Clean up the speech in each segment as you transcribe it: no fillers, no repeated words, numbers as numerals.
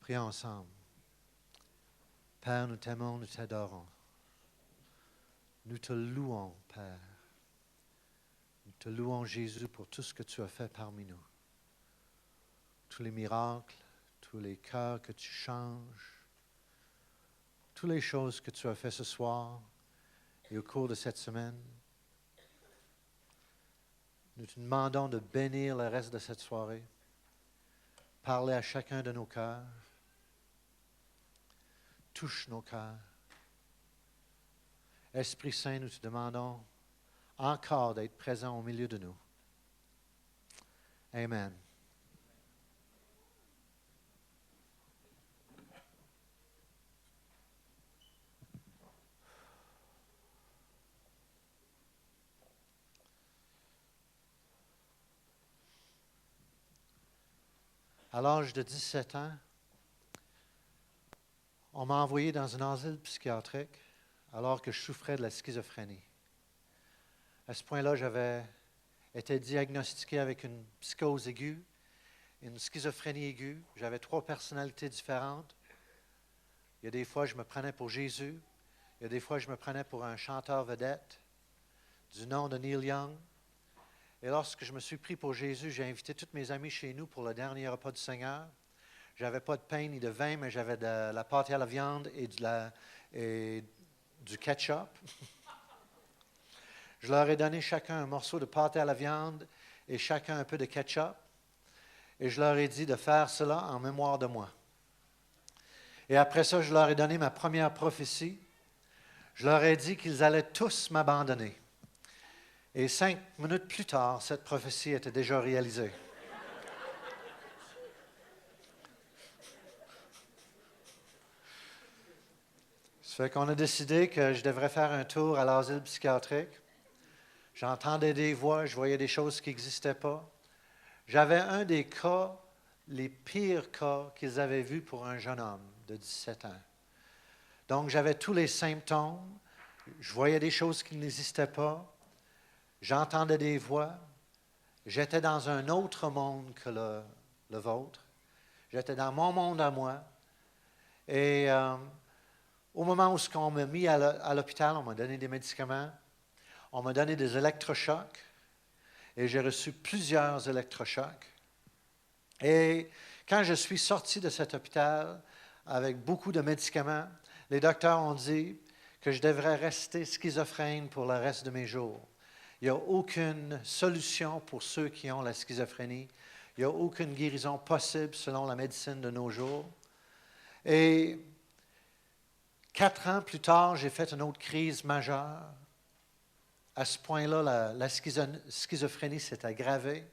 Prions ensemble. Père, nous t'aimons, nous t'adorons. Nous te louons, Père. Nous te louons, Jésus, pour tout ce que tu as fait parmi nous. Tous les miracles, tous les cœurs que tu changes, toutes les choses que tu as fait ce soir et au cours de cette semaine. Nous te demandons de bénir le reste de cette soirée. Parler à chacun de nos cœurs. Touche nos cœurs. Esprit Saint, nous te demandons encore d'être présent au milieu de nous. Amen. À l'âge de 17 ans, on m'a envoyé dans un asile psychiatrique alors que je souffrais de la schizophrénie. À ce point-là, j'avais été diagnostiqué avec une psychose aiguë, une schizophrénie aiguë. J'avais 3 personnalités différentes. Il y a des fois, je me prenais pour Jésus. Il y a des fois, je me prenais pour un chanteur vedette du nom de Neil Young. Et lorsque je me suis pris pour Jésus, j'ai invité tous mes amis chez nous pour le dernier repas du Seigneur. Je n'avais pas de pain ni de vin, mais j'avais de la pâte à la viande et du ketchup. Je leur ai donné chacun un morceau de pâte à la viande et chacun un peu de ketchup. Et je leur ai dit de faire cela en mémoire de moi. Et après ça, je leur ai donné ma première prophétie. Je leur ai dit qu'ils allaient tous m'abandonner. Et 5 minutes plus tard, cette prophétie était déjà réalisée. Ça fait qu'on a décidé que je devrais faire un tour à l'asile psychiatrique. J'entendais des voix, je voyais des choses qui n'existaient pas. J'avais un des cas, les pires cas qu'ils avaient vus pour un jeune homme de 17 ans. Donc, j'avais tous les symptômes. Je voyais des choses qui n'existaient pas. J'entendais des voix. J'étais dans un autre monde que le vôtre. J'étais dans mon monde à moi. Et au moment où on m'a mis à l'hôpital, on m'a donné des médicaments. On m'a donné des électrochocs. Et j'ai reçu plusieurs électrochocs. Et quand je suis sorti de cet hôpital avec beaucoup de médicaments, les docteurs ont dit que je devrais rester schizophrène pour le reste de mes jours. Il n'y a aucune solution pour ceux qui ont la schizophrénie. Il n'y a aucune guérison possible selon la médecine de nos jours. Et 4 ans plus tard, j'ai fait une autre crise majeure. À ce point-là, la schizophrénie s'est aggravée.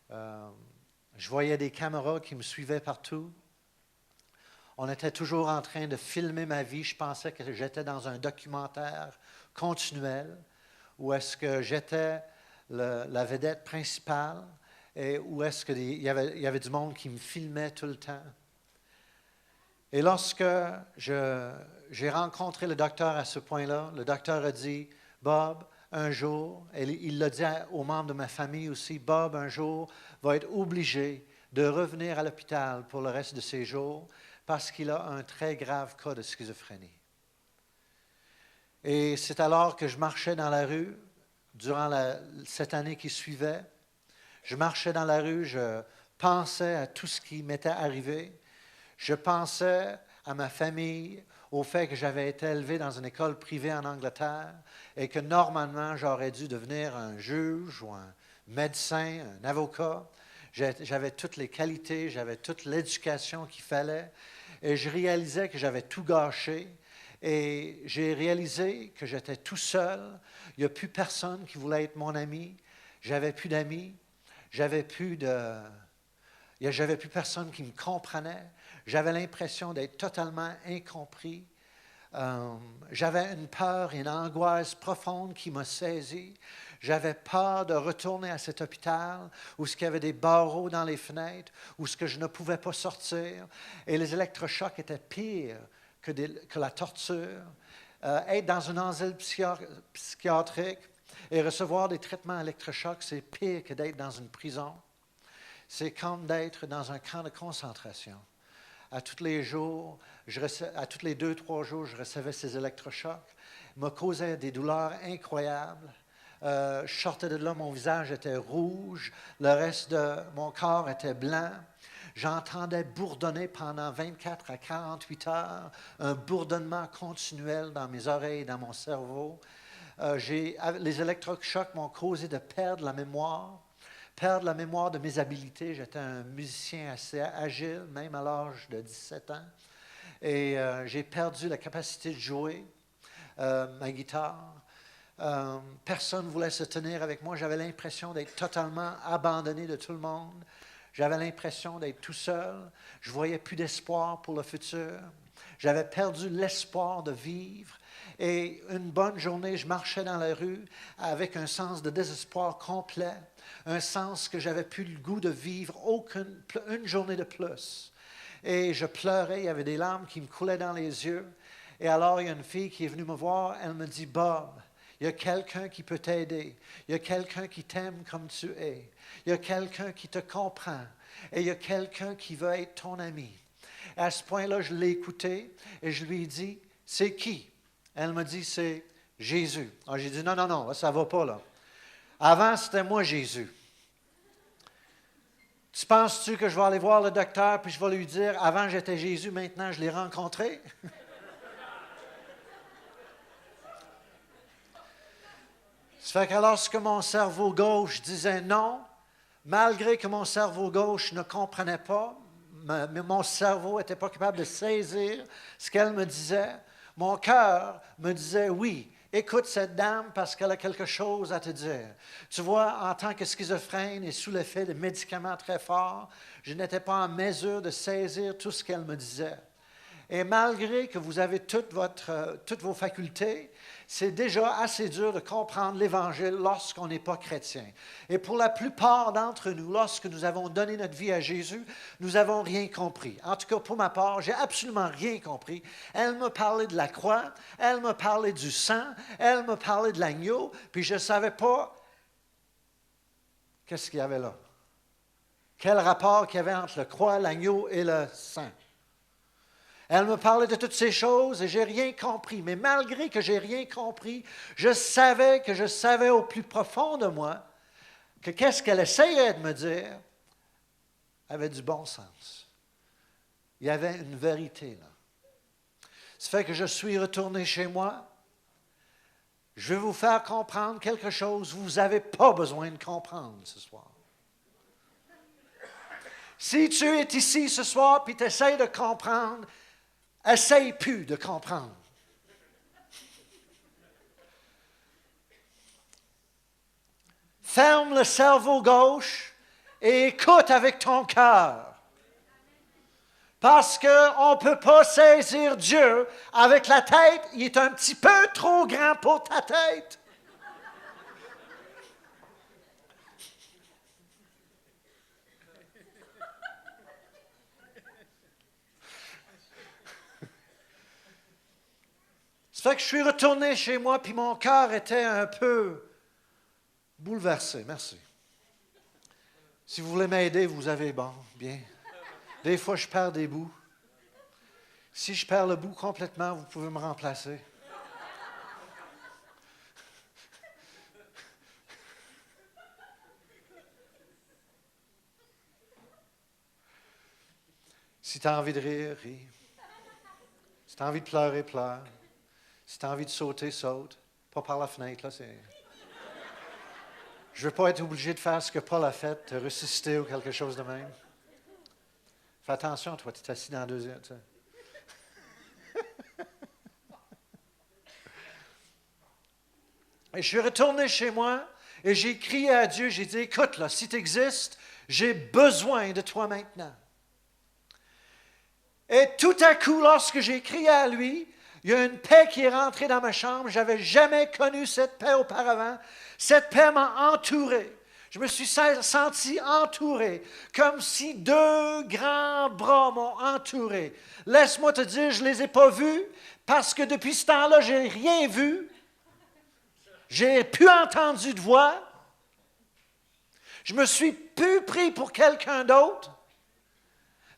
Je voyais des caméras qui me suivaient partout. On était toujours en train de filmer ma vie. Je pensais que j'étais dans un documentaire continuel où est-ce que j'étais la vedette principale et où est-ce qu'il y avait du monde qui me filmait tout le temps. Et lorsque j'ai rencontré le docteur à ce point-là, le docteur a dit, « Bob, un jour, et il l'a dit aux membres de ma famille aussi, Bob, un jour, va être obligé de revenir à l'hôpital pour le reste de ses jours parce qu'il a un très grave cas de schizophrénie. » Et c'est alors que je marchais dans la rue, durant cette année qui suivait. Je marchais dans la rue, je pensais à tout ce qui m'était arrivé. Je pensais à ma famille, au fait que j'avais été élevé dans une école privée en Angleterre et que normalement j'aurais dû devenir un juge ou un médecin, un avocat. J'avais toutes les qualités, j'avais toute l'éducation qu'il fallait et je réalisais que j'avais tout gâché et j'ai réalisé que j'étais tout seul. Il n'y a plus personne qui voulait être mon ami. J'avais plus d'amis. J'avais plus personne qui me comprenait. J'avais l'impression d'être totalement incompris. J'avais une peur et une angoisse profonde qui m'a saisi. J'avais peur de retourner à cet hôpital où il y avait des barreaux dans les fenêtres, où je ne pouvais pas sortir. Et les électrochocs étaient pires que la torture. Être dans un asile psychiatrique et recevoir des traitements électrochocs, c'est pire que d'être dans une prison. C'est comme d'être dans un camp de concentration. À tous les jours, à tous les 2-3 jours, je recevais ces électrochocs. Ils me causaient des douleurs incroyables. Je sortais de là, mon visage était rouge, le reste de mon corps était blanc. J'entendais bourdonner pendant 24 à 48 heures, un bourdonnement continuel dans mes oreilles et dans mon cerveau. Les électrochocs m'ont causé de perdre la mémoire de mes habiletés. J'étais un musicien assez agile, même à l'âge de 17 ans. Et j'ai perdu la capacité de jouer ma guitare. Personne ne voulait se tenir avec moi. J'avais l'impression d'être totalement abandonné de tout le monde. J'avais l'impression d'être tout seul. Je ne voyais plus d'espoir pour le futur. J'avais perdu l'espoir de vivre. Et une bonne journée, je marchais dans la rue avec un sens de désespoir complet, un sens que j'avais plus le goût de vivre une journée de plus. Et je pleurais, il y avait des larmes qui me coulaient dans les yeux. Et alors, il y a une fille qui est venue me voir, elle me dit, « Bob, il y a quelqu'un qui peut t'aider. Il y a quelqu'un qui t'aime comme tu es. Il y a quelqu'un qui te comprend. Et il y a quelqu'un qui veut être ton ami. » À ce point-là, je l'ai écouté et je lui ai dit, « C'est qui? » Elle me dit, « C'est Jésus. » Alors, j'ai dit, « Non, non, non, ça ne va pas là. Avant, c'était moi Jésus. Tu penses-tu que je vais aller voir le docteur puis je vais lui dire, avant j'étais Jésus, maintenant je l'ai rencontré? » Ça fait que lorsque mon cerveau gauche disait non, malgré que mon cerveau gauche ne comprenait pas, mais mon cerveau n'était pas capable de saisir ce qu'elle me disait, mon cœur me disait oui. Écoute cette dame parce qu'elle a quelque chose à te dire. Tu vois, en tant que schizophrène et sous l'effet de médicaments très forts, je n'étais pas en mesure de saisir tout ce qu'elle me disait. Et malgré que vous avez toutes vos facultés, c'est déjà assez dur de comprendre l'Évangile lorsqu'on n'est pas chrétien. Et pour la plupart d'entre nous, lorsque nous avons donné notre vie à Jésus, nous n'avons rien compris. En tout cas, pour ma part, j'ai absolument rien compris. Elle me parlait de la croix, elle me parlait du sang, elle me parlait de l'agneau, puis je ne savais pas qu'est-ce qu'il y avait là. Quel rapport qu'il y avait entre la croix, l'agneau et le sang. Elle me parlait de toutes ces choses et je n'ai rien compris. Mais malgré que je n'ai rien compris, je savais au plus profond de moi que qu'est-ce qu'elle essayait de me dire avait du bon sens. Il y avait une vérité là. Ça fait que je suis retourné chez moi. Je vais vous faire comprendre quelque chose que vous n'avez pas besoin de comprendre ce soir. Si tu es ici ce soir et tu essaies de comprendre, essaye plus de comprendre. Ferme le cerveau gauche et écoute avec ton cœur. Parce qu'on ne peut pas saisir Dieu avec la tête. Il est un petit peu trop grand pour ta tête. Ça fait que je suis retourné chez moi, puis mon cœur était un peu bouleversé. Merci. Si vous voulez m'aider, vous avez bien. Des fois, je perds des bouts. Si je perds le bout complètement, vous pouvez me remplacer. Si tu as envie de rire, ris. Si tu as envie de pleurer, pleure. Si tu as envie de sauter, saute. Pas par la fenêtre, là, c'est... Je ne veux pas être obligé de faire ce que Paul a fait, te ressusciter ou quelque chose de même. Fais attention, toi, tu es assis dans la deuxième, tu sais. Et je suis retourné chez moi et j'ai crié à Dieu, j'ai dit, écoute, là, si tu existes, j'ai besoin de toi maintenant. Et tout à coup, lorsque j'ai crié à lui, il y a une paix qui est rentrée dans ma chambre. Je n'avais jamais connu cette paix auparavant. Cette paix m'a entouré. Je me suis senti entouré, comme si deux grands bras m'ont entouré. Laisse-moi te dire, je ne les ai pas vus, parce que depuis ce temps-là, je n'ai rien vu. J'ai plus entendu de voix. Je me suis plus pris pour quelqu'un d'autre.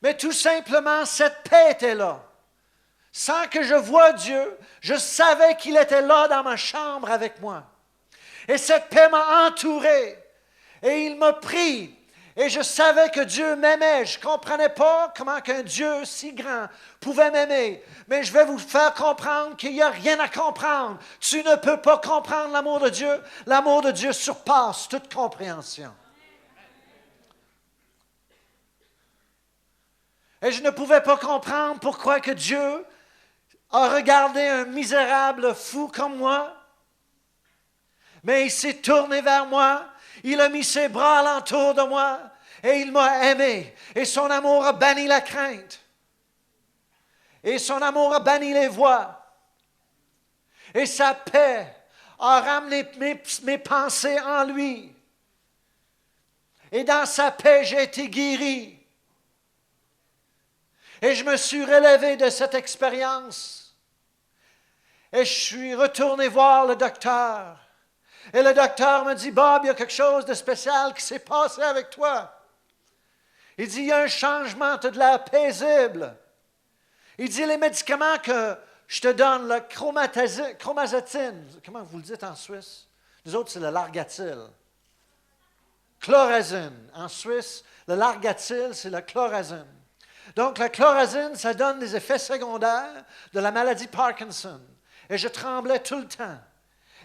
Mais tout simplement, cette paix était là. Sans que je voie Dieu, je savais qu'il était là dans ma chambre avec moi. Et cette paix m'a entouré. Et il m'a pris. Et je savais que Dieu m'aimait. Je ne comprenais pas comment qu'un Dieu si grand pouvait m'aimer. Mais je vais vous faire comprendre qu'il n'y a rien à comprendre. Tu ne peux pas comprendre l'amour de Dieu. L'amour de Dieu surpasse toute compréhension. Et je ne pouvais pas comprendre pourquoi que Dieu a regardé un misérable fou comme moi. Mais il s'est tourné vers moi. Il a mis ses bras alentour de moi et il m'a aimé. Et son amour a banni la crainte. Et son amour a banni les voix. Et sa paix a ramené mes pensées en lui. Et dans sa paix, j'ai été guéri. Et je me suis relevé de cette expérience. Et je suis retourné voir le docteur. Et le docteur me dit, Bob, il y a quelque chose de spécial qui s'est passé avec toi. Il dit, il y a un changement, tu as de l'air paisible. Il dit, les médicaments que je te donne, la chromazatine, comment vous le dites en Suisse? Nous autres, c'est le Largatil. Chlorazine. En Suisse, le Largatil, c'est le chlorazine. Donc, la chlorazine, ça donne des effets secondaires de la maladie Parkinson. Et je tremblais tout le temps.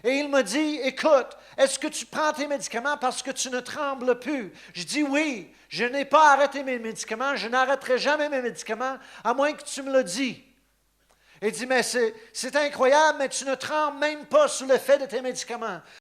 Et il m'a dit, écoute, est-ce que tu prends tes médicaments parce que tu ne trembles plus? Je dis oui, je n'ai pas arrêté mes médicaments, je n'arrêterai jamais mes médicaments, à moins que tu me le dis. Il dit, mais c'est incroyable, mais tu ne trembles même pas sous l'effet de tes médicaments.